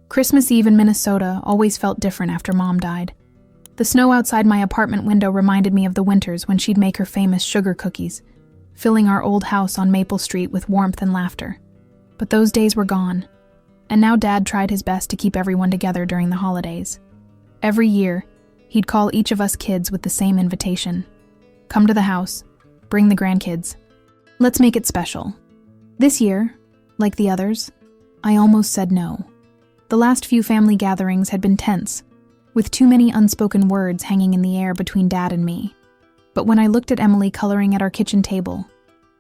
Christmas Eve in Minnesota always felt different after Mom died. The snow outside my apartment window reminded me of the winters when she'd make her famous sugar cookies, filling our old house on Maple Street with warmth and laughter. But those days were gone, and now Dad tried his best to keep everyone together during the holidays. Every year, he'd call each of us kids with the same invitation. Come to the house, bring the grandkids. Let's make it special. This year, like the others, I almost said no. The last few family gatherings had been tense, with too many unspoken words hanging in the air between Dad and me. But when I looked at Emily coloring at our kitchen table,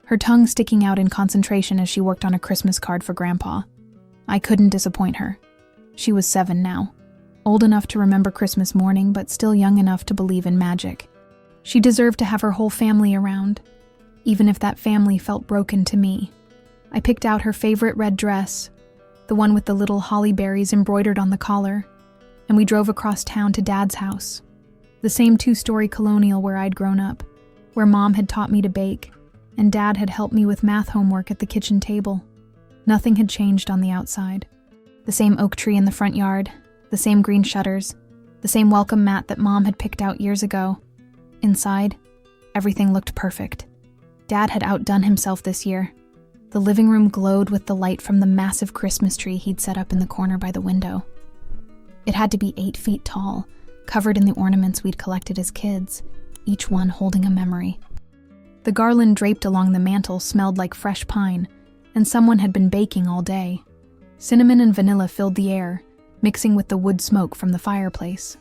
her tongue sticking out in concentration as she worked on a Christmas card for Grandpa, I couldn't disappoint her. She was 7 now, old enough to remember Christmas morning, but still young enough to believe in magic. She deserved to have her whole family around, even if that family felt broken to me. I picked out her favorite red dress, the one with the little holly berries embroidered on the collar, and we drove across town to Dad's house, the same 2-story colonial where I'd grown up, where Mom had taught me to bake, and Dad had helped me with math homework at the kitchen table. Nothing had changed on the outside. The same oak tree in the front yard, the same green shutters, the same welcome mat that Mom had picked out years ago. Inside, everything looked perfect. Dad had outdone himself this year. The living room glowed with the light from the massive Christmas tree he'd set up in the corner by the window. It had to be 8 feet tall, covered in the ornaments we'd collected as kids, each one holding a memory. The garland draped along the mantel smelled like fresh pine, and someone had been baking all day. Cinnamon and vanilla filled the air, mixing with the wood smoke from the fireplace.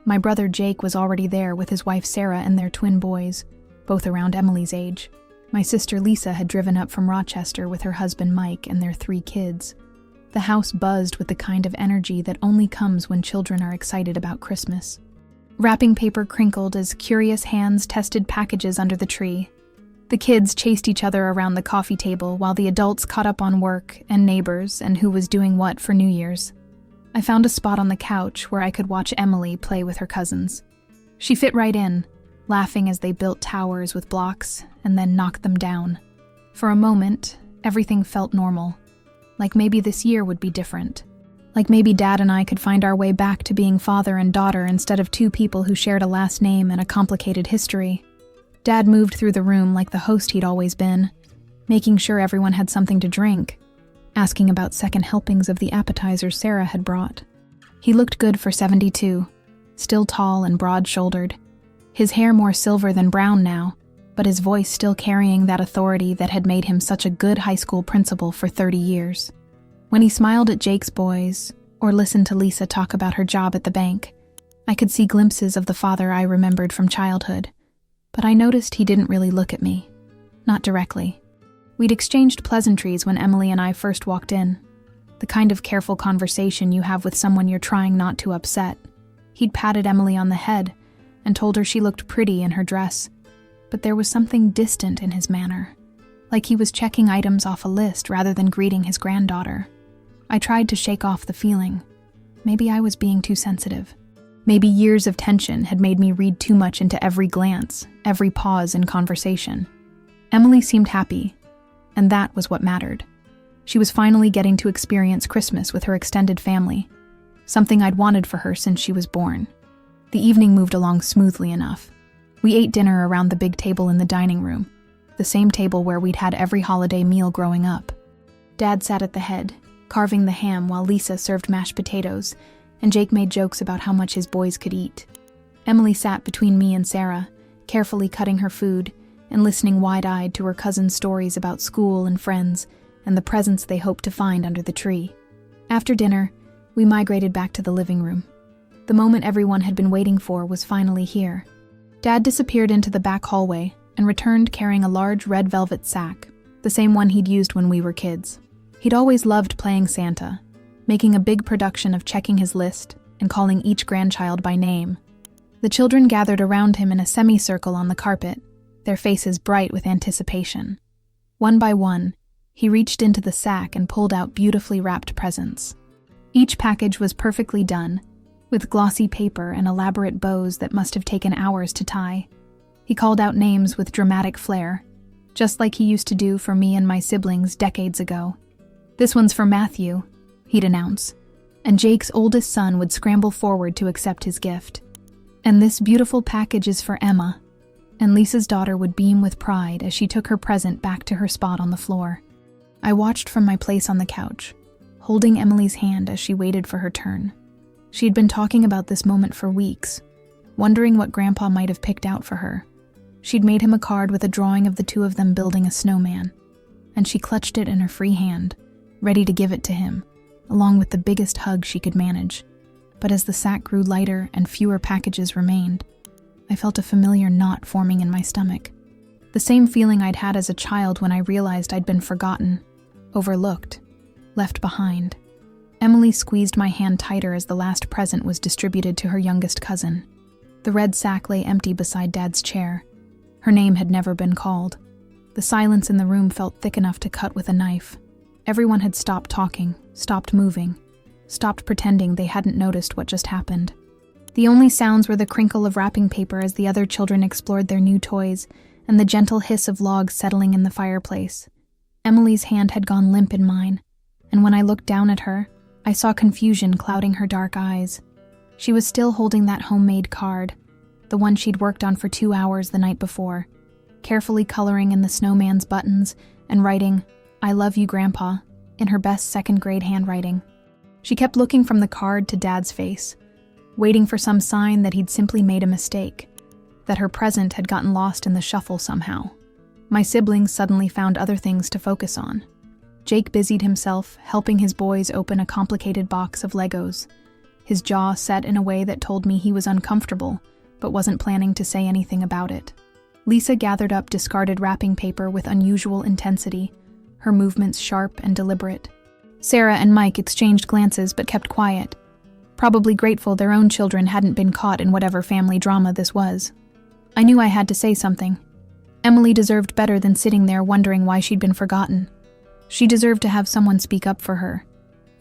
My brother Jake was already there with his wife Sarah and their twin boys, both around Emily's age. My sister Lisa had driven up from Rochester with her husband Mike and their 3 kids. The house buzzed with the kind of energy that only comes when children are excited about Christmas. Wrapping paper crinkled as curious hands tested packages under the tree. The kids chased each other around the coffee table while the adults caught up on work and neighbors and who was doing what for New Year's. I found a spot on the couch where I could watch Emily play with her cousins. She fit right in, laughing as they built towers with blocks and then knocked them down. For a moment, everything felt normal. Like maybe this year would be different. Like maybe Dad and I could find our way back to being father and daughter instead of 2 people who shared a last name and a complicated history. Dad moved through the room like the host he'd always been, making sure everyone had something to drink, asking about second helpings of the appetizers Sarah had brought. He looked good for 72, still tall and broad-shouldered, his hair more silver than brown now, but his voice still carrying that authority that had made him such a good high school principal for 30 years. When he smiled at Jake's boys, or listened to Lisa talk about her job at the bank, I could see glimpses of the father I remembered from childhood. But I noticed he didn't really look at me. Not directly. We'd exchanged pleasantries when Emily and I first walked in. The kind of careful conversation you have with someone you're trying not to upset. He'd patted Emily on the head and told her she looked pretty in her dress. But there was something distant in his manner, like he was checking items off a list rather than greeting his granddaughter. I tried to shake off the feeling. Maybe I was being too sensitive. Maybe years of tension had made me read too much into every glance, every pause in conversation. Emily seemed happy, and that was what mattered. She was finally getting to experience Christmas with her extended family, something I'd wanted for her since she was born. The evening moved along smoothly enough. We ate dinner around the big table in the dining room, the same table where we'd had every holiday meal growing up. Dad sat at the head, carving the ham while Lisa served mashed potatoes, and Jake made jokes about how much his boys could eat. Emily sat between me and Sarah, carefully cutting her food and listening wide-eyed to her cousin's stories about school and friends and the presents they hoped to find under the tree. After dinner, we migrated back to the living room. The moment everyone had been waiting for was finally here. Dad disappeared into the back hallway and returned carrying a large red velvet sack, the same one he'd used when we were kids. He'd always loved playing Santa, making a big production of checking his list and calling each grandchild by name. The children gathered around him in a semicircle on the carpet, their faces bright with anticipation. One by one, he reached into the sack and pulled out beautifully wrapped presents. Each package was perfectly done, with glossy paper and elaborate bows that must have taken hours to tie. He called out names with dramatic flair, just like he used to do for me and my siblings decades ago. "This one's for Matthew," he'd announce, and Jake's oldest son would scramble forward to accept his gift. "And this beautiful package is for Emma," and Lisa's daughter would beam with pride as she took her present back to her spot on the floor. I watched from my place on the couch, holding Emily's hand as she waited for her turn. She had been talking about this moment for weeks, wondering what Grandpa might have picked out for her. She'd made him a card with a drawing of the two of them building a snowman, and she clutched it in her free hand, ready to give it to him, along with the biggest hug she could manage. But as the sack grew lighter and fewer packages remained, I felt a familiar knot forming in my stomach. The same feeling I'd had as a child when I realized I'd been forgotten, overlooked, left behind. Emily squeezed my hand tighter as the last present was distributed to her youngest cousin. The red sack lay empty beside Dad's chair. Her name had never been called. The silence in the room felt thick enough to cut with a knife. Everyone had stopped talking, stopped moving, stopped pretending they hadn't noticed what just happened. The only sounds were the crinkle of wrapping paper as the other children explored their new toys and the gentle hiss of logs settling in the fireplace. Emily's hand had gone limp in mine, and when I looked down at her, I saw confusion clouding her dark eyes. She was still holding that homemade card, the one she'd worked on for 2 hours the night before, carefully coloring in the snowman's buttons and writing, "I love you, Grandpa," in her best second-grade handwriting. She kept looking from the card to Dad's face, waiting for some sign that he'd simply made a mistake, that her present had gotten lost in the shuffle somehow. My siblings suddenly found other things to focus on. Jake busied himself, helping his boys open a complicated box of Legos, his jaw set in a way that told me he was uncomfortable, but wasn't planning to say anything about it. Lisa gathered up discarded wrapping paper with unusual intensity, her movements sharp and deliberate. Sarah and Mike exchanged glances but kept quiet, probably grateful their own children hadn't been caught in whatever family drama this was. I knew I had to say something. Emily deserved better than sitting there wondering why she'd been forgotten. She deserved to have someone speak up for her,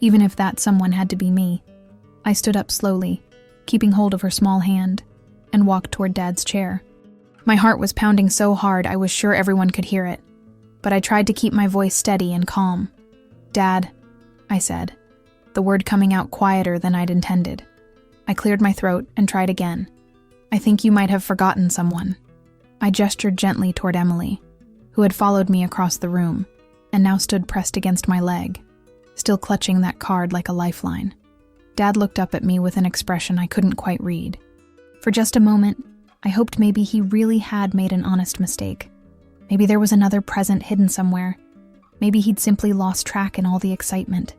even if that someone had to be me. I stood up slowly, keeping hold of her small hand, and walked toward Dad's chair. My heart was pounding so hard I was sure everyone could hear it, but I tried to keep my voice steady and calm. "Dad," I said, the word coming out quieter than I'd intended. I cleared my throat and tried again. "I think you might have forgotten someone." I gestured gently toward Emily, who had followed me across the room, and now stood pressed against my leg, still clutching that card like a lifeline. Dad looked up at me with an expression I couldn't quite read. For just a moment, I hoped maybe he really had made an honest mistake. Maybe there was another present hidden somewhere. Maybe he'd simply lost track in all the excitement.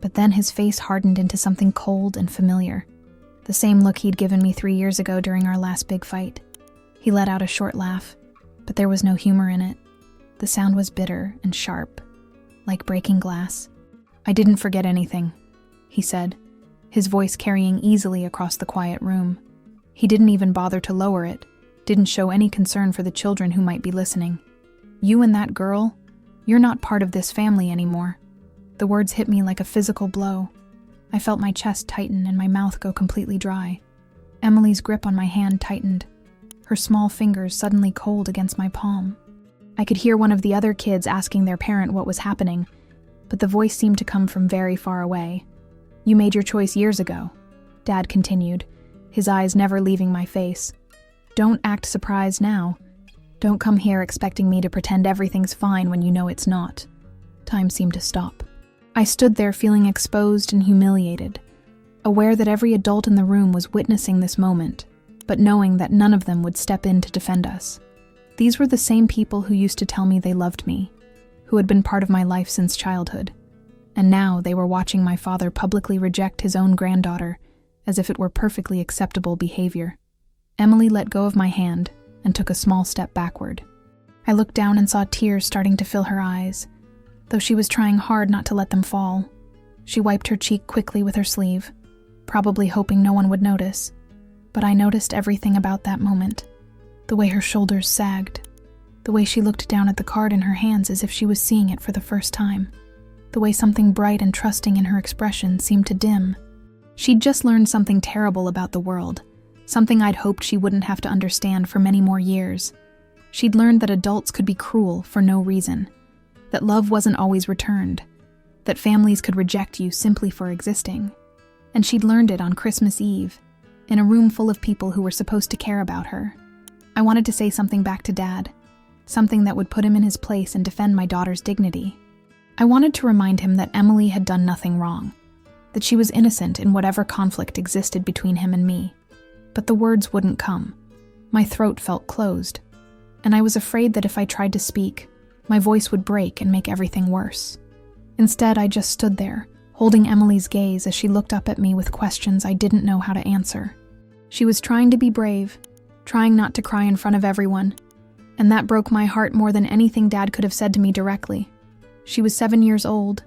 But then his face hardened into something cold and familiar, the same look he'd given me 3 years ago during our last big fight. He let out a short laugh, but there was no humor in it. The sound was bitter and sharp, like breaking glass. "I didn't forget anything," he said, his voice carrying easily across the quiet room. He didn't even bother to lower it, didn't show any concern for the children who might be listening. "You and that girl, you're not part of this family anymore." The words hit me like a physical blow. I felt my chest tighten and my mouth go completely dry. Emily's grip on my hand tightened, her small fingers suddenly cold against my palm. I could hear one of the other kids asking their parent what was happening, but the voice seemed to come from very far away. "You made your choice years ago," Dad continued, his eyes never leaving my face. "Don't act surprised now. Don't come here expecting me to pretend everything's fine when you know it's not." Time seemed to stop. I stood there feeling exposed and humiliated, aware that every adult in the room was witnessing this moment, but knowing that none of them would step in to defend us. These were the same people who used to tell me they loved me, who had been part of my life since childhood, and now they were watching my father publicly reject his own granddaughter as if it were perfectly acceptable behavior. Emily let go of my hand and took a small step backward. I looked down and saw tears starting to fill her eyes, though she was trying hard not to let them fall. She wiped her cheek quickly with her sleeve, probably hoping no one would notice. But I noticed everything about that moment. The way her shoulders sagged, the way she looked down at the card in her hands as if she was seeing it for the first time, the way something bright and trusting in her expression seemed to dim. She'd just learned something terrible about the world, something I'd hoped she wouldn't have to understand for many more years. She'd learned that adults could be cruel for no reason, that love wasn't always returned, that families could reject you simply for existing. And she'd learned it on Christmas Eve, in a room full of people who were supposed to care about her. I wanted to say something back to Dad, something that would put him in his place and defend my daughter's dignity. I wanted to remind him that Emily had done nothing wrong, that she was innocent in whatever conflict existed between him and me. But the words wouldn't come. My throat felt closed, and I was afraid that if I tried to speak, my voice would break and make everything worse. Instead, I just stood there, holding Emily's gaze as she looked up at me with questions I didn't know how to answer. She was trying to be brave, trying not to cry in front of everyone, and that broke my heart more than anything Dad could have said to me directly. She was 7 years old,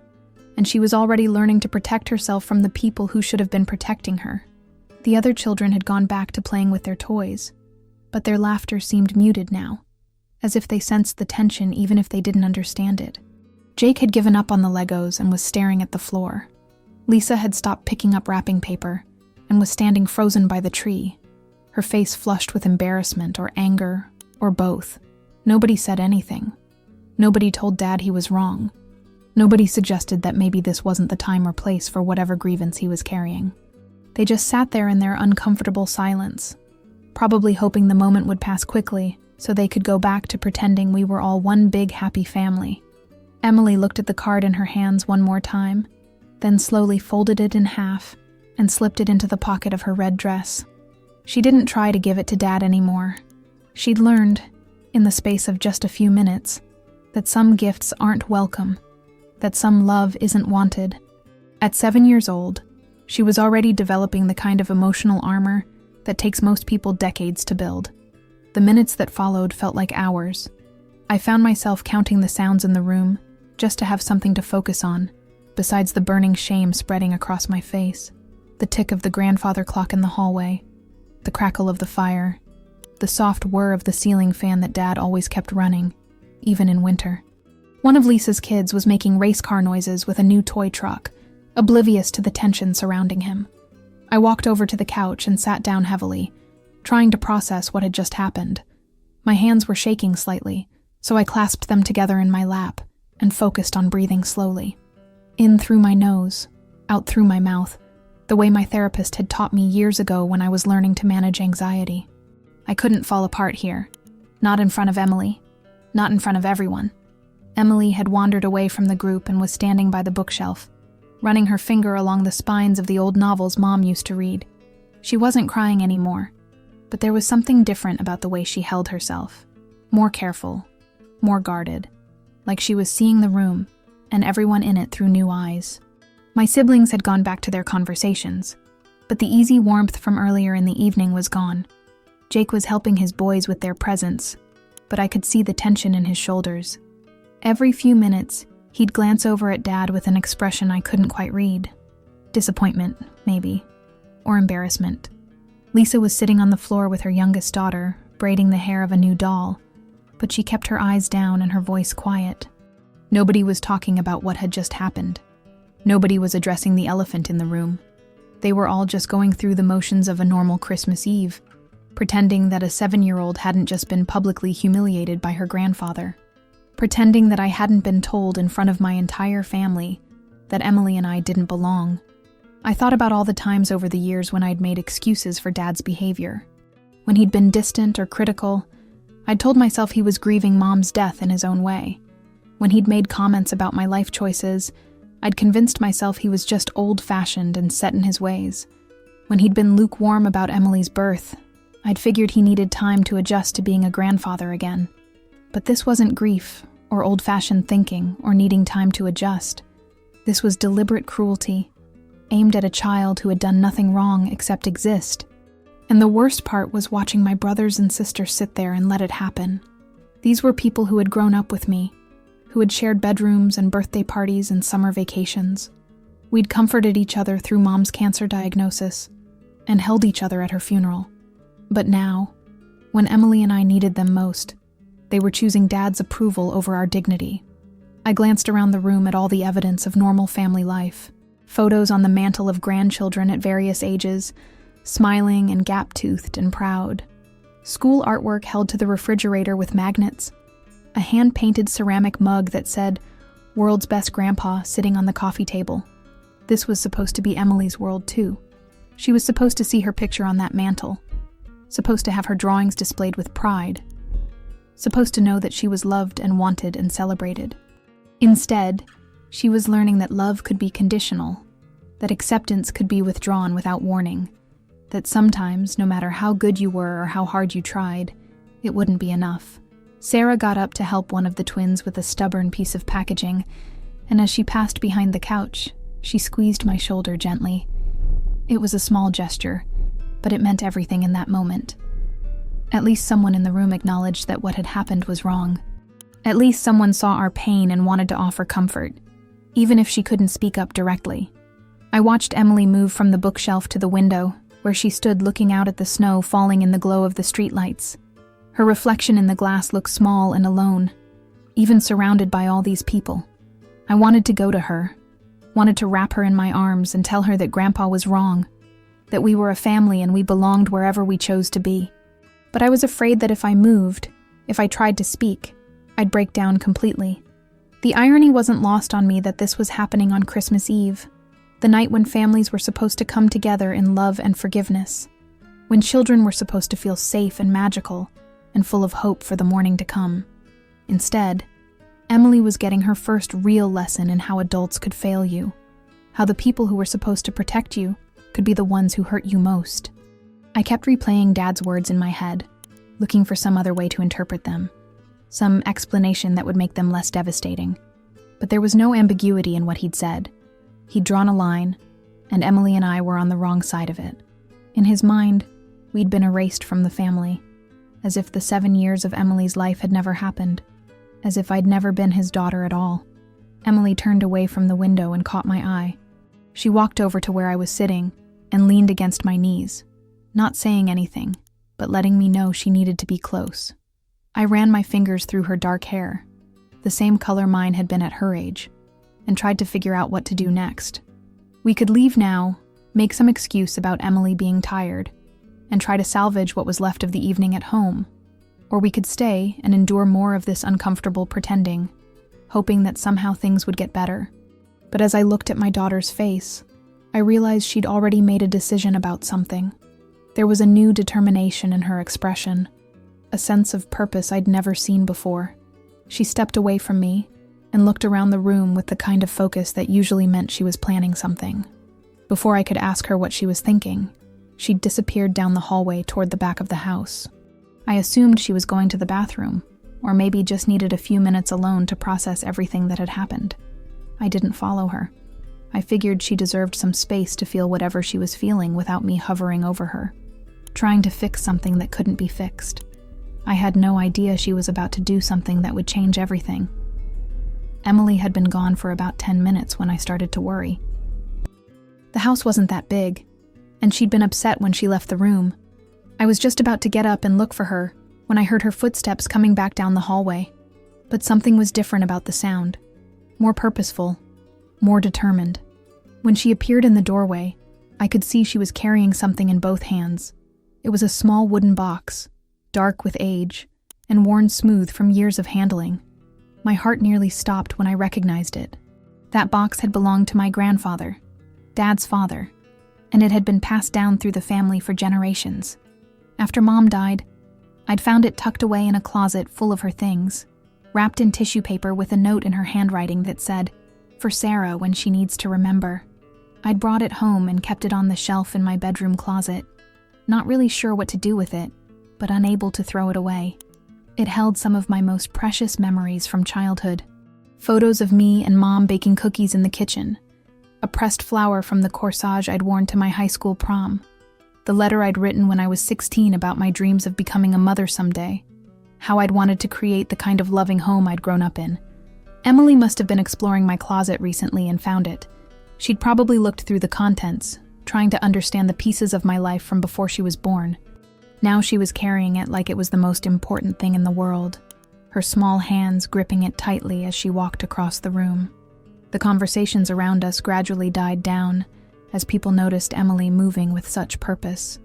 and she was already learning to protect herself from the people who should have been protecting her. The other children had gone back to playing with their toys, but their laughter seemed muted now, as if they sensed the tension even if they didn't understand it. Jake had given up on the Legos and was staring at the floor. Lisa had stopped picking up wrapping paper and was standing frozen by the tree, her face flushed with embarrassment or anger, or both. Nobody said anything. Nobody told Dad he was wrong. Nobody suggested that maybe this wasn't the time or place for whatever grievance he was carrying. They just sat there in their uncomfortable silence, probably hoping the moment would pass quickly so they could go back to pretending we were all one big happy family. Emily looked at the card in her hands one more time, then slowly folded it in half and slipped it into the pocket of her red dress. She didn't try to give it to Dad anymore. She'd learned, in the space of just a few minutes, that some gifts aren't welcome, that some love isn't wanted. At 7 years old, she was already developing the kind of emotional armor that takes most people decades to build. The minutes that followed felt like hours. I found myself counting the sounds in the room, just to have something to focus on, besides the burning shame spreading across my face. The tick of the grandfather clock in the hallway, the crackle of the fire, the soft whir of the ceiling fan that Dad always kept running, even in winter. One of Lisa's kids was making race car noises with a new toy truck, oblivious to the tension surrounding him. I walked over to the couch and sat down heavily, trying to process what had just happened. My hands were shaking slightly, so I clasped them together in my lap and focused on breathing slowly. In through my nose, out through my mouth, the way my therapist had taught me years ago when I was learning to manage anxiety. I couldn't fall apart here. Not in front of Emily. Not in front of everyone. Emily had wandered away from the group and was standing by the bookshelf, running her finger along the spines of the old novels Mom used to read. She wasn't crying anymore, but there was something different about the way she held herself. More careful, more guarded, like she was seeing the room and everyone in it through new eyes. My siblings had gone back to their conversations, but the easy warmth from earlier in the evening was gone. Jake was helping his boys with their presents, but I could see the tension in his shoulders. Every few minutes, he'd glance over at Dad with an expression I couldn't quite read. Disappointment, maybe, or embarrassment. Lisa was sitting on the floor with her youngest daughter, braiding the hair of a new doll, but she kept her eyes down and her voice quiet. Nobody was talking about what had just happened. Nobody was addressing the elephant in the room. They were all just going through the motions of a normal Christmas Eve, pretending that a 7-year-old hadn't just been publicly humiliated by her grandfather, pretending that I hadn't been told in front of my entire family that Emily and I didn't belong. I thought about all the times over the years when I'd made excuses for Dad's behavior. When he'd been distant or critical, I'd told myself he was grieving Mom's death in his own way. When he'd made comments about my life choices, I'd convinced myself he was just old-fashioned and set in his ways. When he'd been lukewarm about Emily's birth, I'd figured he needed time to adjust to being a grandfather again. But this wasn't grief, or old-fashioned thinking, or needing time to adjust. This was deliberate cruelty, aimed at a child who had done nothing wrong except exist. And the worst part was watching my brothers and sisters sit there and let it happen. These were people who had grown up with me, who had shared bedrooms and birthday parties and summer vacations. We'd comforted each other through Mom's cancer diagnosis, and held each other at her funeral. But now, when Emily and I needed them most, they were choosing Dad's approval over our dignity. I glanced around the room at all the evidence of normal family life. Photos on the mantle of grandchildren at various ages, smiling and gap-toothed and proud. School artwork held to the refrigerator with magnets. A hand-painted ceramic mug that said, "World's Best Grandpa," sitting on the coffee table. This was supposed to be Emily's world too. She was supposed to see her picture on that mantle, supposed to have her drawings displayed with pride, supposed to know that she was loved and wanted and celebrated. Instead, she was learning that love could be conditional, that acceptance could be withdrawn without warning, that sometimes, no matter how good you were or how hard you tried, it wouldn't be enough. Sarah got up to help one of the twins with a stubborn piece of packaging, and as she passed behind the couch, she squeezed my shoulder gently. It was a small gesture, but it meant everything in that moment. At least someone in the room acknowledged that what had happened was wrong. At least someone saw our pain and wanted to offer comfort, even if she couldn't speak up directly. I watched Emily move from the bookshelf to the window, where she stood looking out at the snow falling in the glow of the streetlights. Her reflection in the glass looked small and alone, even surrounded by all these people. I wanted to go to her, wanted to wrap her in my arms and tell her that Grandpa was wrong, that we were a family and we belonged wherever we chose to be. But I was afraid that if I moved, if I tried to speak, I'd break down completely. The irony wasn't lost on me that this was happening on Christmas Eve, the night when families were supposed to come together in love and forgiveness, when children were supposed to feel safe and magical and full of hope for the morning to come. Instead, Emily was getting her first real lesson in how adults could fail you, how the people who were supposed to protect you could be the ones who hurt you most. I kept replaying Dad's words in my head, looking for some other way to interpret them, some explanation that would make them less devastating. But there was no ambiguity in what he'd said. He'd drawn a line, and Emily and I were on the wrong side of it. In his mind, we'd been erased from the family, as if the 7 years of Emily's life had never happened, as if I'd never been his daughter at all. Emily turned away from the window and caught my eye. She walked over to where I was sitting and leaned against my knees, not saying anything, but letting me know she needed to be close. I ran my fingers through her dark hair, the same color mine had been at her age, and tried to figure out what to do next. We could leave now, make some excuse about Emily being tired, and try to salvage what was left of the evening at home, or we could stay and endure more of this uncomfortable pretending, hoping that somehow things would get better. But as I looked at my daughter's face, I realized she'd already made a decision about something. There was a new determination in her expression, a sense of purpose I'd never seen before. She stepped away from me and looked around the room with the kind of focus that usually meant she was planning something. Before I could ask her what she was thinking, she'd disappeared down the hallway toward the back of the house. I assumed she was going to the bathroom, or maybe just needed a few minutes alone to process everything that had happened. I didn't follow her. I figured she deserved some space to feel whatever she was feeling without me hovering over her, trying to fix something that couldn't be fixed. I had no idea she was about to do something that would change everything. Emily had been gone for about 10 minutes when I started to worry. The house wasn't that big, and she'd been upset when she left the room. I was just about to get up and look for her when I heard her footsteps coming back down the hallway. But something was different about the sound, more purposeful, more determined. When she appeared in the doorway, I could see she was carrying something in both hands. It was a small wooden box, dark with age, and worn smooth from years of handling. My heart nearly stopped when I recognized it. That box had belonged to my grandfather, Dad's father, and it had been passed down through the family for generations. After Mom died, I'd found it tucked away in a closet full of her things, wrapped in tissue paper with a note in her handwriting that said, "For Sarah when she needs to remember." I'd brought it home and kept it on the shelf in my bedroom closet, not really sure what to do with it, but unable to throw it away. It held some of my most precious memories from childhood. Photos of me and Mom baking cookies in the kitchen, a pressed flower from the corsage I'd worn to my high school prom, the letter I'd written when I was 16 about my dreams of becoming a mother someday, how I'd wanted to create the kind of loving home I'd grown up in. Emily must have been exploring my closet recently and found it. She'd probably looked through the contents, trying to understand the pieces of my life from before she was born. Now she was carrying it like it was the most important thing in the world, her small hands gripping it tightly as she walked across the room. The conversations around us gradually died down as people noticed Emily moving with such purpose.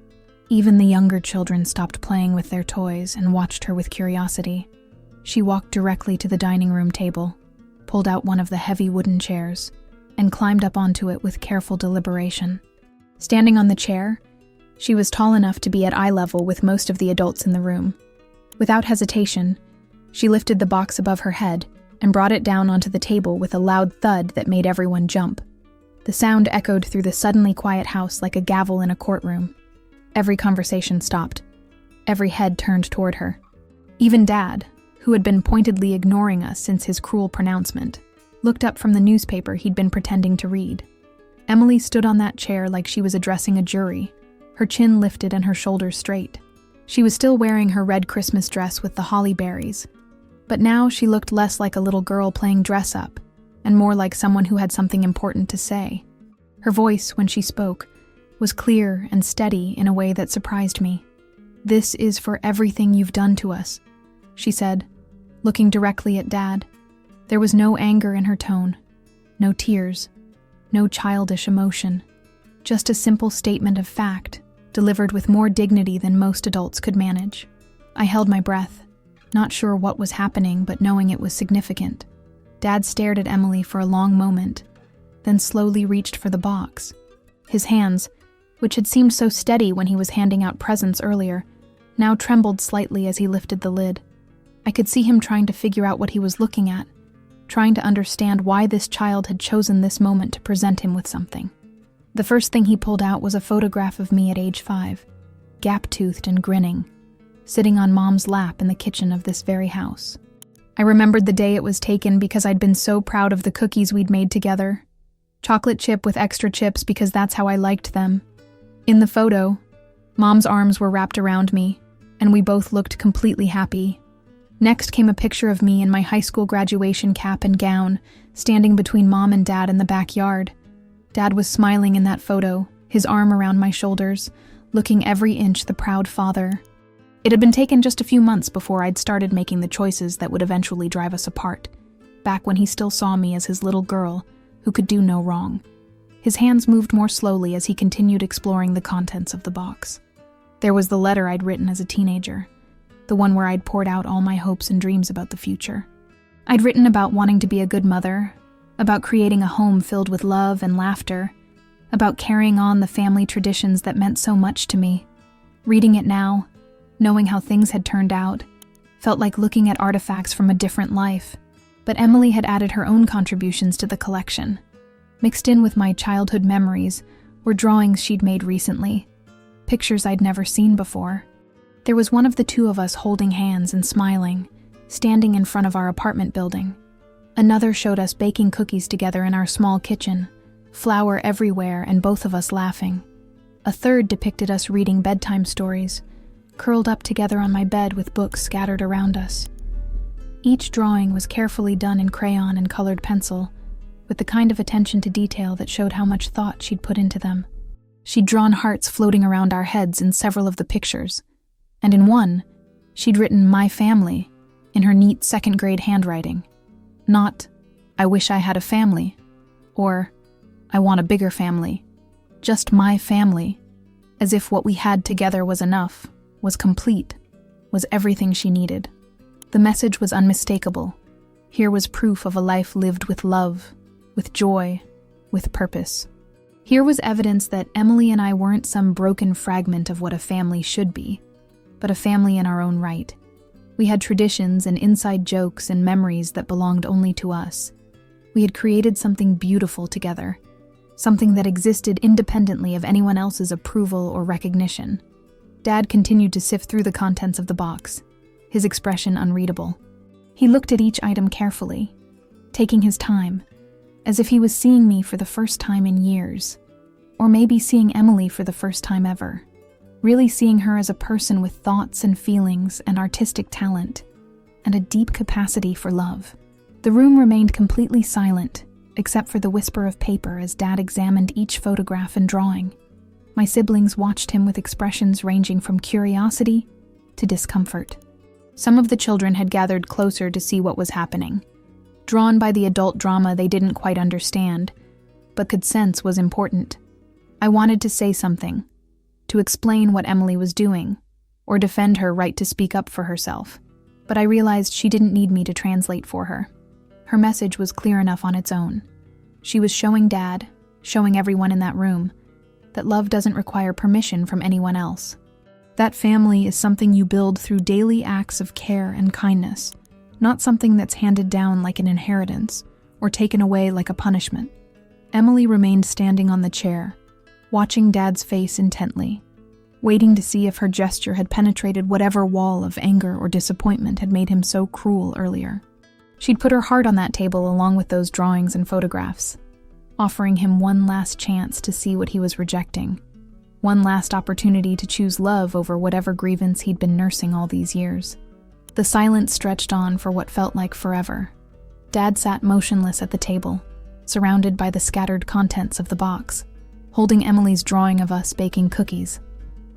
Even the younger children stopped playing with their toys and watched her with curiosity. She walked directly to the dining room table, pulled out one of the heavy wooden chairs, and climbed up onto it with careful deliberation. Standing on the chair, she was tall enough to be at eye level with most of the adults in the room. Without hesitation, she lifted the box above her head and brought it down onto the table with a loud thud that made everyone jump. The sound echoed through the suddenly quiet house like a gavel in a courtroom. Every conversation stopped. Every head turned toward her. Even Dad, who had been pointedly ignoring us since his cruel pronouncement, looked up from the newspaper he'd been pretending to read. Emily stood on that chair like she was addressing a jury, her chin lifted and her shoulders straight. She was still wearing her red Christmas dress with the holly berries, but now she looked less like a little girl playing dress-up and more like someone who had something important to say. Her voice, when she spoke, was clear and steady in a way that surprised me. "This is for everything you've done to us," she said, looking directly at Dad. There was no anger in her tone, no tears, no childish emotion, just a simple statement of fact, delivered with more dignity than most adults could manage. I held my breath, not sure what was happening, but knowing it was significant. Dad stared at Emily for a long moment, then slowly reached for the box. His hands, which had seemed so steady when he was handing out presents earlier, now trembled slightly as he lifted the lid. I could see him trying to figure out what he was looking at, trying to understand why this child had chosen this moment to present him with something. The first thing he pulled out was a photograph of me at age 5, gap-toothed and grinning, sitting on Mom's lap in the kitchen of this very house. I remembered the day it was taken because I'd been so proud of the cookies we'd made together. Chocolate chip with extra chips because that's how I liked them. In the photo, Mom's arms were wrapped around me, and we both looked completely happy. Next came a picture of me in my high school graduation cap and gown, standing between Mom and Dad in the backyard. Dad was smiling in that photo, his arm around my shoulders, looking every inch the proud father. It had been taken just a few months before I'd started making the choices that would eventually drive us apart, back when he still saw me as his little girl who could do no wrong. His hands moved more slowly as he continued exploring the contents of the box. There was the letter I'd written as a teenager, the one where I'd poured out all my hopes and dreams about the future. I'd written about wanting to be a good mother, about creating a home filled with love and laughter, about carrying on the family traditions that meant so much to me. Reading it now, knowing how things had turned out, felt like looking at artifacts from a different life. But Emily had added her own contributions to the collection. Mixed in with my childhood memories were drawings she'd made recently, pictures I'd never seen before. There was one of the two of us holding hands and smiling, standing in front of our apartment building. Another showed us baking cookies together in our small kitchen, flour everywhere and both of us laughing. A third depicted us reading bedtime stories, curled up together on my bed with books scattered around us. Each drawing was carefully done in crayon and colored pencil, with the kind of attention to detail that showed how much thought she'd put into them. She'd drawn hearts floating around our heads in several of the pictures, and in one, she'd written "My Family" in her neat second-grade handwriting. Not, "I wish I had a family," or, "I want a bigger family." Just "My Family," as if what we had together was enough, was complete, was everything she needed. The message was unmistakable. Here was proof of a life lived with love, with joy, with purpose. Here was evidence that Emily and I weren't some broken fragment of what a family should be, but a family in our own right. We had traditions and inside jokes and memories that belonged only to us. We had created something beautiful together, something that existed independently of anyone else's approval or recognition. Dad continued to sift through the contents of the box, his expression unreadable. He looked at each item carefully, taking his time, as if he was seeing me for the first time in years, or maybe seeing Emily for the first time ever, really seeing her as a person with thoughts and feelings and artistic talent, and a deep capacity for love. The room remained completely silent, except for the whisper of paper as Dad examined each photograph and drawing. My siblings watched him with expressions ranging from curiosity to discomfort. Some of the children had gathered closer to see what was happening, drawn by the adult drama they didn't quite understand, but could sense was important. I wanted to say something, to explain what Emily was doing, or defend her right to speak up for herself, but I realized she didn't need me to translate for her. Her message was clear enough on its own. She was showing Dad, showing everyone in that room, that love doesn't require permission from anyone else. That family is something you build through daily acts of care and kindness, not something that's handed down like an inheritance or taken away like a punishment. Emily remained standing on the chair, watching Dad's face intently, waiting to see if her gesture had penetrated whatever wall of anger or disappointment had made him so cruel earlier. She'd put her heart on that table along with those drawings and photographs, offering him one last chance to see what he was rejecting, one last opportunity to choose love over whatever grievance he'd been nursing all these years. The silence stretched on for what felt like forever. Dad sat motionless at the table, surrounded by the scattered contents of the box, holding Emily's drawing of us baking cookies.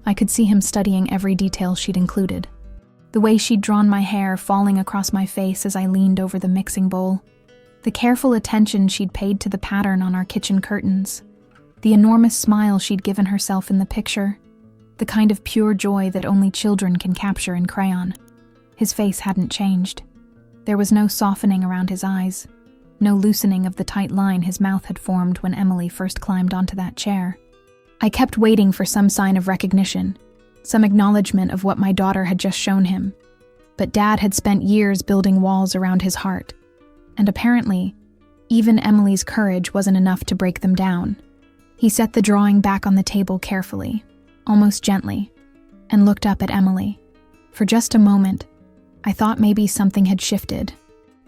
I could see him studying every detail she'd included. The way she'd drawn my hair falling across my face as I leaned over the mixing bowl, the careful attention she'd paid to the pattern on our kitchen curtains, the enormous smile she'd given herself in the picture, the kind of pure joy that only children can capture in crayon. His face hadn't changed. There was no softening around his eyes, no loosening of the tight line his mouth had formed when Emily first climbed onto that chair. I kept waiting for some sign of recognition, some acknowledgement of what my daughter had just shown him. But Dad had spent years building walls around his heart, and apparently, even Emily's courage wasn't enough to break them down. He set the drawing back on the table carefully, almost gently, and looked up at Emily. For just a moment, I thought maybe something had shifted.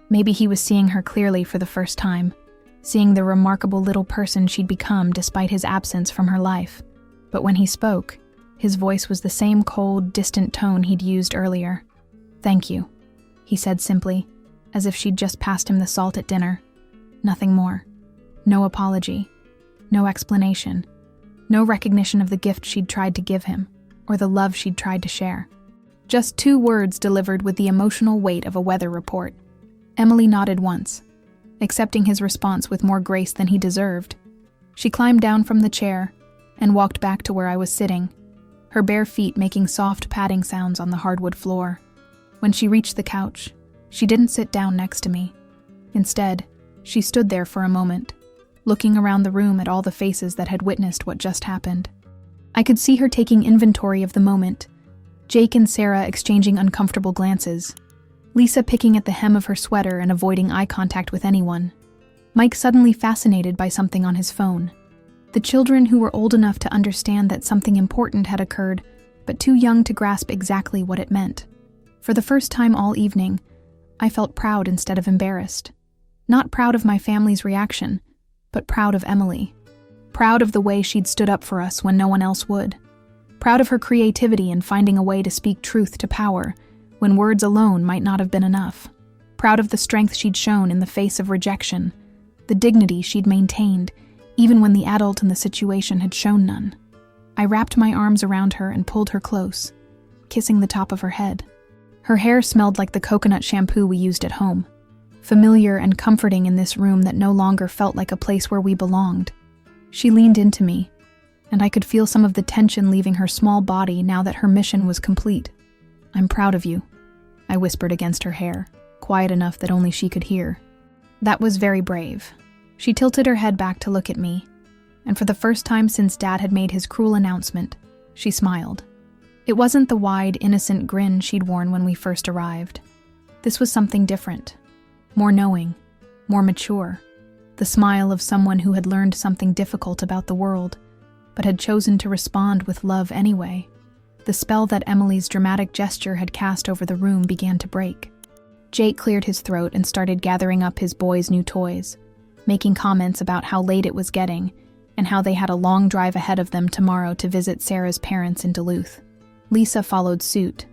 Maybe he was seeing her clearly for the first time, seeing the remarkable little person she'd become despite his absence from her life. But when he spoke, his voice was the same cold, distant tone he'd used earlier. "Thank you," he said simply, as if she'd just passed him the salt at dinner. Nothing more. No apology. No explanation. No recognition of the gift she'd tried to give him, or the love she'd tried to share. Just 2 words delivered with the emotional weight of a weather report. Emily nodded once, accepting his response with more grace than he deserved. She climbed down from the chair and walked back to where I was sitting, her bare feet making soft padding sounds on the hardwood floor. When she reached the couch, she didn't sit down next to me. Instead, she stood there for a moment, looking around the room at all the faces that had witnessed what just happened. I could see her taking inventory of the moment, Jake and Sarah exchanging uncomfortable glances, Lisa picking at the hem of her sweater and avoiding eye contact with anyone, Mike suddenly fascinated by something on his phone, the children who were old enough to understand that something important had occurred, but too young to grasp exactly what it meant. For the first time all evening, I felt proud instead of embarrassed. Not proud of my family's reaction, but proud of Emily. Proud of the way she'd stood up for us when no one else would. Proud of her creativity in finding a way to speak truth to power when words alone might not have been enough. Proud of the strength she'd shown in the face of rejection, the dignity she'd maintained, even when the adult in the situation had shown none. I wrapped my arms around her and pulled her close, kissing the top of her head. Her hair smelled like the coconut shampoo we used at home, familiar and comforting in this room that no longer felt like a place where we belonged. She leaned into me, and I could feel some of the tension leaving her small body now that her mission was complete. "I'm proud of you," I whispered against her hair, quiet enough that only she could hear. That was very brave. She tilted her head back to look at me, and for the first time since Dad had made his cruel announcement, she smiled. It wasn't the wide, innocent grin she'd worn when we first arrived. This was something different, more knowing, more mature, the smile of someone who had learned something difficult about the world, but had chosen to respond with love anyway. The spell that Emily's dramatic gesture had cast over the room began to break. Jake cleared his throat and started gathering up his boys' new toys, making comments about how late it was getting and how they had a long drive ahead of them tomorrow to visit Sarah's parents in Duluth. Lisa followed suit,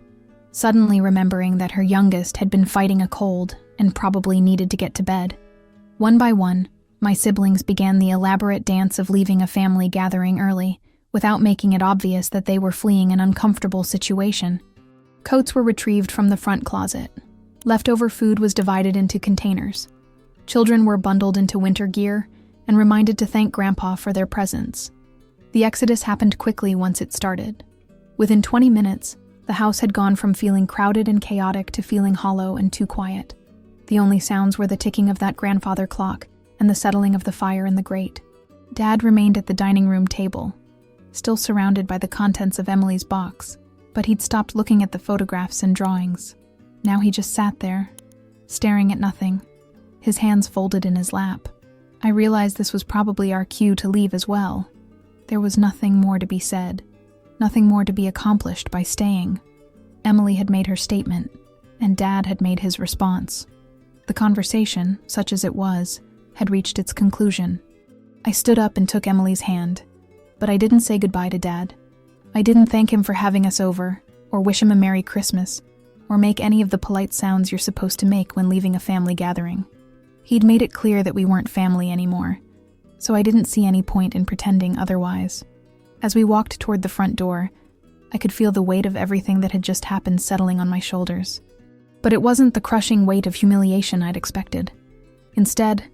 suddenly remembering that her youngest had been fighting a cold and probably needed to get to bed. One by one, my siblings began the elaborate dance of leaving a family gathering early, without making it obvious that they were fleeing an uncomfortable situation. Coats were retrieved from the front closet. Leftover food was divided into containers. Children were bundled into winter gear and reminded to thank Grandpa for their presence. The exodus happened quickly once it started. Within 20 minutes, the house had gone from feeling crowded and chaotic to feeling hollow and too quiet. The only sounds were the ticking of that grandfather clock and the settling of the fire in the grate. Dad remained at the dining room table, still surrounded by the contents of Emily's box, but he'd stopped looking at the photographs and drawings. Now he just sat there, staring at nothing, his hands folded in his lap. I realized this was probably our cue to leave as well. There was nothing more to be said, nothing more to be accomplished by staying. Emily had made her statement, and Dad had made his response. The conversation, such as it was, had reached its conclusion. I stood up and took Emily's hand, but I didn't say goodbye to Dad. I didn't thank him for having us over, or wish him a Merry Christmas, or make any of the polite sounds you're supposed to make when leaving a family gathering. He'd made it clear that we weren't family anymore, so I didn't see any point in pretending otherwise. As we walked toward the front door, I could feel the weight of everything that had just happened settling on my shoulders. But it wasn't the crushing weight of humiliation I'd expected. Instead,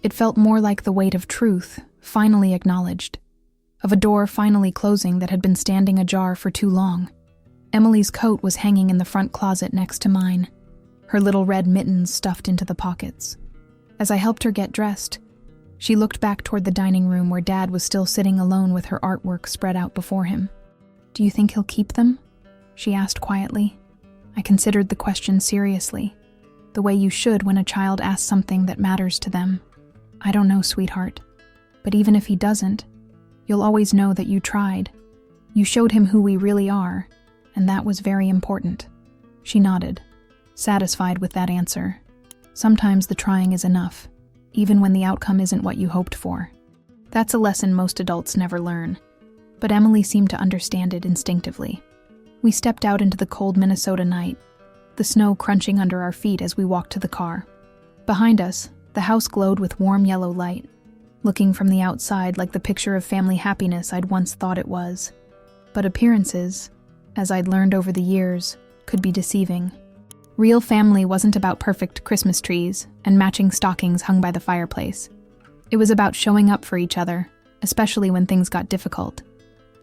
it felt more like the weight of truth, finally acknowledged, of a door finally closing that had been standing ajar for too long. Emily's coat was hanging in the front closet next to mine, her little red mittens stuffed into the pockets. As I helped her get dressed, she looked back toward the dining room where Dad was still sitting alone with her artwork spread out before him. "Do you think he'll keep them?" she asked quietly. I considered the question seriously, the way you should when a child asks something that matters to them. "I don't know, sweetheart. But even if he doesn't, you'll always know that you tried. You showed him who we really are, and that was very important." She nodded, satisfied with that answer. Sometimes the trying is enough, even when the outcome isn't what you hoped for. That's a lesson most adults never learn, but Emily seemed to understand it instinctively. We stepped out into the cold Minnesota night, the snow crunching under our feet as we walked to the car. Behind us, the house glowed with warm yellow light, looking from the outside like the picture of family happiness I'd once thought it was. But appearances, as I'd learned over the years, could be deceiving. Real family wasn't about perfect Christmas trees and matching stockings hung by the fireplace. It was about showing up for each other, especially when things got difficult.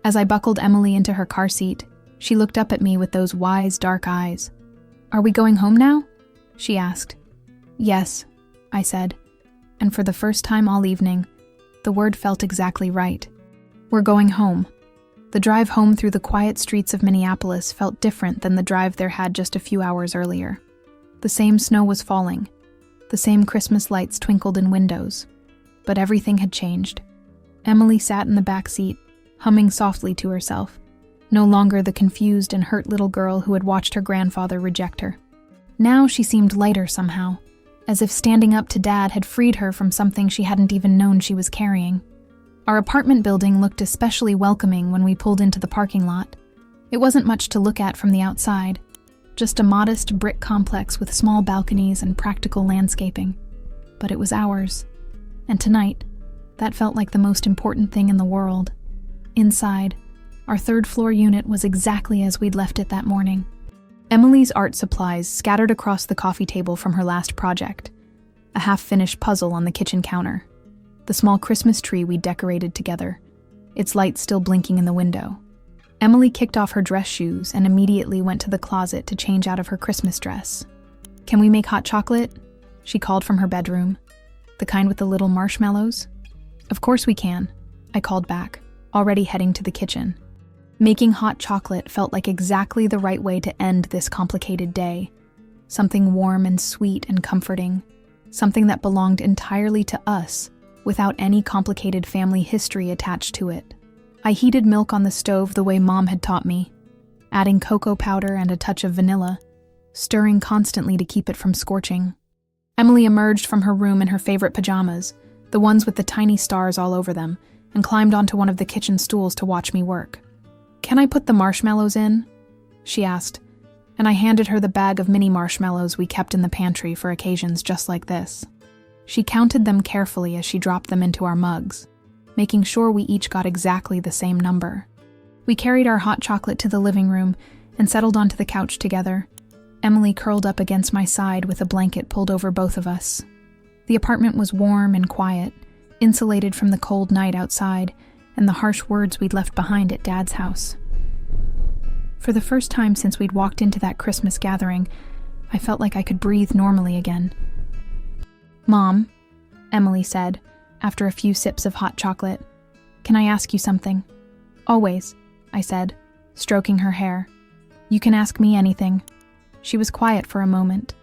As I buckled Emily into her car seat, she looked up at me with those wise, dark eyes. "Are we going home now?" she asked. "Yes," I said, and for the first time all evening, the word felt exactly right. We're going home. The drive home through the quiet streets of Minneapolis felt different than the drive there had just a few hours earlier. The same snow was falling. The same Christmas lights twinkled in windows. But everything had changed. Emily sat in the back seat, humming softly to herself, no longer the confused and hurt little girl who had watched her grandfather reject her. Now she seemed lighter somehow, as if standing up to Dad had freed her from something she hadn't even known she was carrying. Our apartment building looked especially welcoming when we pulled into the parking lot. It wasn't much to look at from the outside, just a modest brick complex with small balconies and practical landscaping. But it was ours. And tonight, that felt like the most important thing in the world. Inside, our third-floor unit was exactly as we'd left it that morning. Emily's art supplies scattered across the coffee table from her last project, a half-finished puzzle on the kitchen counter, the small Christmas tree we decorated together, its light still blinking in the window. Emily kicked off her dress shoes and immediately went to the closet to change out of her Christmas dress. "Can we make hot chocolate?" she called from her bedroom. "The kind with the little marshmallows?" "Of course we can," I called back, already heading to the kitchen. Making hot chocolate felt like exactly the right way to end this complicated day. Something warm and sweet and comforting. Something that belonged entirely to us, without any complicated family history attached to it. I heated milk on the stove the way Mom had taught me, adding cocoa powder and a touch of vanilla, stirring constantly to keep it from scorching. Emily emerged from her room in her favorite pajamas, the ones with the tiny stars all over them, and climbed onto one of the kitchen stools to watch me work. "Can I put the marshmallows in?" she asked, and I handed her the bag of mini marshmallows we kept in the pantry for occasions just like this. She counted them carefully as she dropped them into our mugs, making sure we each got exactly the same number. We carried our hot chocolate to the living room and settled onto the couch together, Emily curled up against my side with a blanket pulled over both of us. The apartment was warm and quiet, insulated from the cold night outside and the harsh words we'd left behind at Dad's house. For the first time since we'd walked into that Christmas gathering, I felt like I could breathe normally again. "Mom," Emily said, after a few sips of hot chocolate. "Can I ask you something?" "Always," I said, stroking her hair. "You can ask me anything." She was quiet for a moment,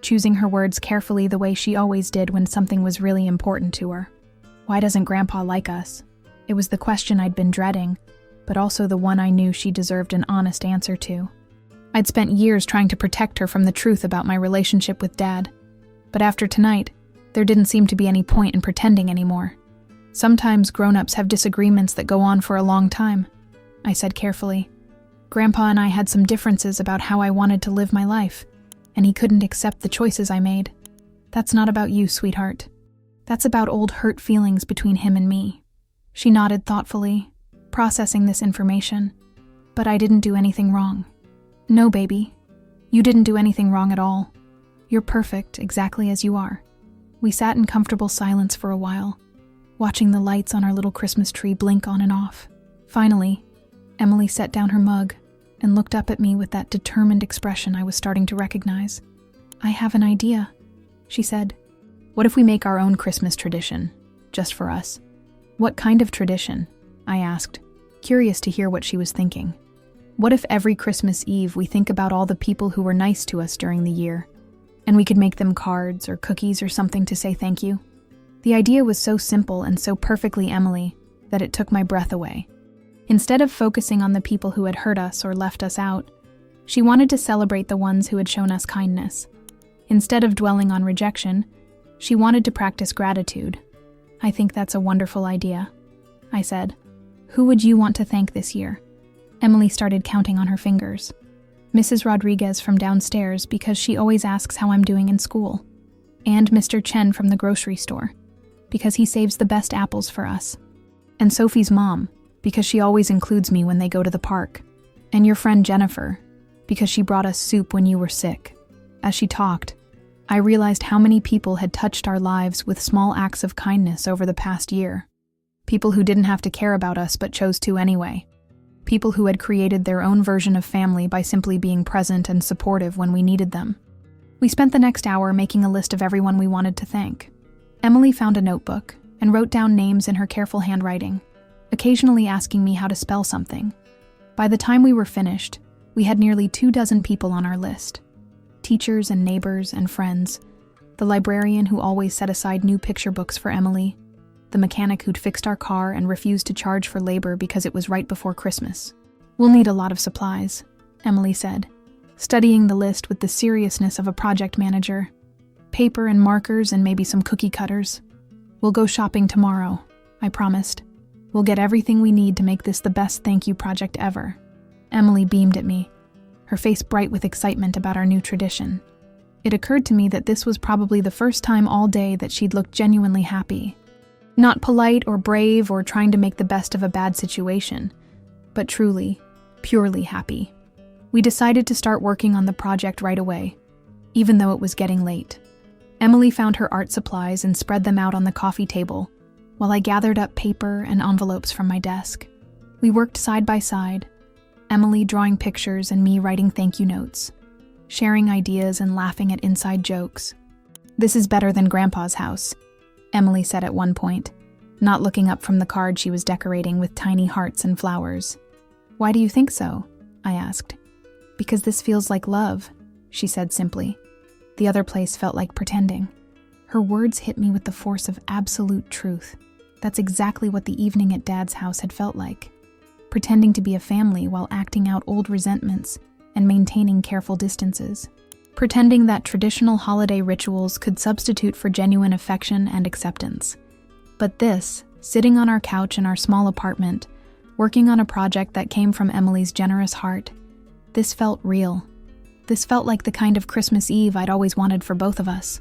choosing her words carefully the way she always did when something was really important to her. Why doesn't Grandpa like us? It was the question I'd been dreading, but also the one I knew she deserved an honest answer to. I'd spent years trying to protect her from the truth about my relationship with Dad, but after tonight, there didn't seem to be any point in pretending anymore. "Sometimes grown-ups have disagreements that go on for a long time," I said carefully. "Grandpa and I had some differences about how I wanted to live my life, and he couldn't accept the choices I made. That's not about you, sweetheart. That's about old hurt feelings between him and me." She nodded thoughtfully, processing this information. "But I didn't do anything wrong." "No, baby. You didn't do anything wrong at all. You're perfect, exactly as you are." We sat in comfortable silence for a while, watching the lights on our little Christmas tree blink on and off. Finally, Emily set down her mug and looked up at me with that determined expression I was starting to recognize. "I have an idea," she said. "What if we make our own Christmas tradition, just for us?" "What kind of tradition?" I asked, curious to hear what she was thinking. "What if every Christmas Eve we think about all the people who were nice to us during the year, and we could make them cards or cookies or something to say thank you?" The idea was so simple and so perfectly Emily that it took my breath away. Instead of focusing on the people who had hurt us or left us out, she wanted to celebrate the ones who had shown us kindness. Instead of dwelling on rejection, she wanted to practice gratitude. "I think that's a wonderful idea," I said. "Who would you want to thank this year?" Emily started counting on her fingers. "Mrs. Rodriguez from downstairs because she always asks how I'm doing in school. And Mr. Chen from the grocery store because he saves the best apples for us. And Sophie's mom because she always includes me when they go to the park. And your friend Jennifer because she brought us soup when you were sick." As she talked, I realized how many people had touched our lives with small acts of kindness over the past year. People who didn't have to care about us but chose to anyway. People who had created their own version of family by simply being present and supportive when we needed them. We spent the next hour making a list of everyone we wanted to thank. Emily found a notebook and wrote down names in her careful handwriting, occasionally asking me how to spell something. By the time we were finished, we had nearly 24 people on our list. Teachers and neighbors and friends, the librarian who always set aside new picture books for Emily, the mechanic who'd fixed our car and refused to charge for labor because it was right before Christmas. "We'll need a lot of supplies," Emily said, studying the list with the seriousness of a project manager. "Paper and markers and maybe some cookie cutters. We'll go shopping tomorrow," I promised. "We'll get everything we need to make this the best thank you project ever." Emily beamed at me, her face bright with excitement about our new tradition. It occurred to me that this was probably the first time all day that she'd looked genuinely happy. Not polite or brave or trying to make the best of a bad situation, but truly, purely happy. We decided to start working on the project right away, even though it was getting late. Emily found her art supplies and spread them out on the coffee table, while I gathered up paper and envelopes from my desk. We worked side by side, Emily drawing pictures and me writing thank you notes, sharing ideas and laughing at inside jokes. "This is better than Grandpa's house," Emily said at one point, not looking up from the card she was decorating with tiny hearts and flowers. "Why do you think so?" I asked. "Because this feels like love," she said simply. The other place felt like pretending. Her words hit me with the force of absolute truth. That's exactly what the evening at Dad's house had felt like. Pretending to be a family while acting out old resentments and maintaining careful distances. Pretending that traditional holiday rituals could substitute for genuine affection and acceptance. But this, sitting on our couch in our small apartment, working on a project that came from Emily's generous heart, this felt real. This felt like the kind of Christmas Eve I'd always wanted for both of us.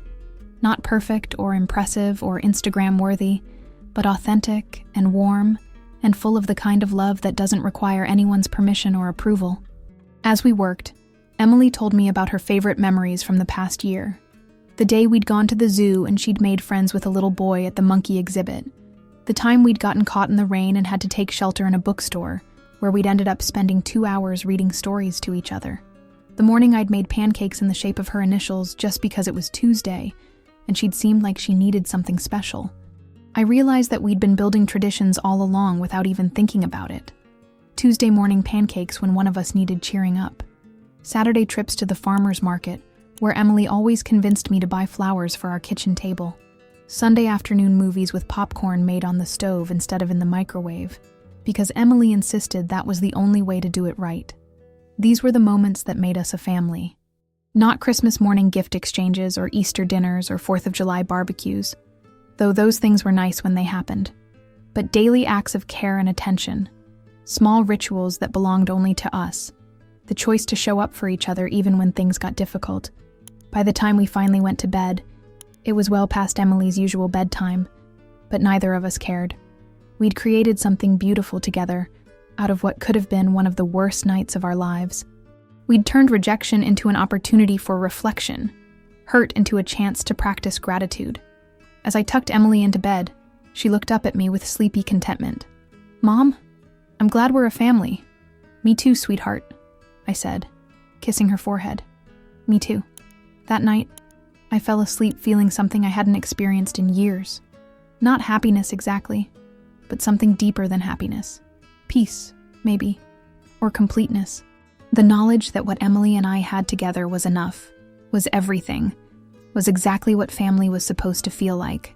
Not perfect or impressive or Instagram-worthy, but authentic and warm and full of the kind of love that doesn't require anyone's permission or approval. As we worked, Emily told me about her favorite memories from the past year. The day we'd gone to the zoo and she'd made friends with a little boy at the monkey exhibit. The time we'd gotten caught in the rain and had to take shelter in a bookstore, where we'd ended up spending 2 hours reading stories to each other. The morning I'd made pancakes in the shape of her initials just because it was Tuesday, and she'd seemed like she needed something special. I realized that we'd been building traditions all along without even thinking about it. Tuesday morning pancakes when one of us needed cheering up. Saturday trips to the farmer's market, where Emily always convinced me to buy flowers for our kitchen table. Sunday afternoon movies with popcorn made on the stove instead of in the microwave, because Emily insisted that was the only way to do it right. These were the moments that made us a family. Not Christmas morning gift exchanges or Easter dinners or 4th of July barbecues, though those things were nice when they happened, but daily acts of care and attention, small rituals that belonged only to us, the choice to show up for each other even when things got difficult. By the time we finally went to bed, it was well past Emily's usual bedtime, but neither of us cared. We'd created something beautiful together out of what could have been one of the worst nights of our lives. We'd turned rejection into an opportunity for reflection, hurt into a chance to practice gratitude. As I tucked Emily into bed, she looked up at me with sleepy contentment. "Mom, I'm glad we're a family." "Me too, sweetheart," I said, kissing her forehead. "Me too." That night, I fell asleep feeling something I hadn't experienced in years. Not happiness exactly, but something deeper than happiness. Peace, maybe, or completeness. The knowledge that what Emily and I had together was enough, was everything, was exactly what family was supposed to feel like.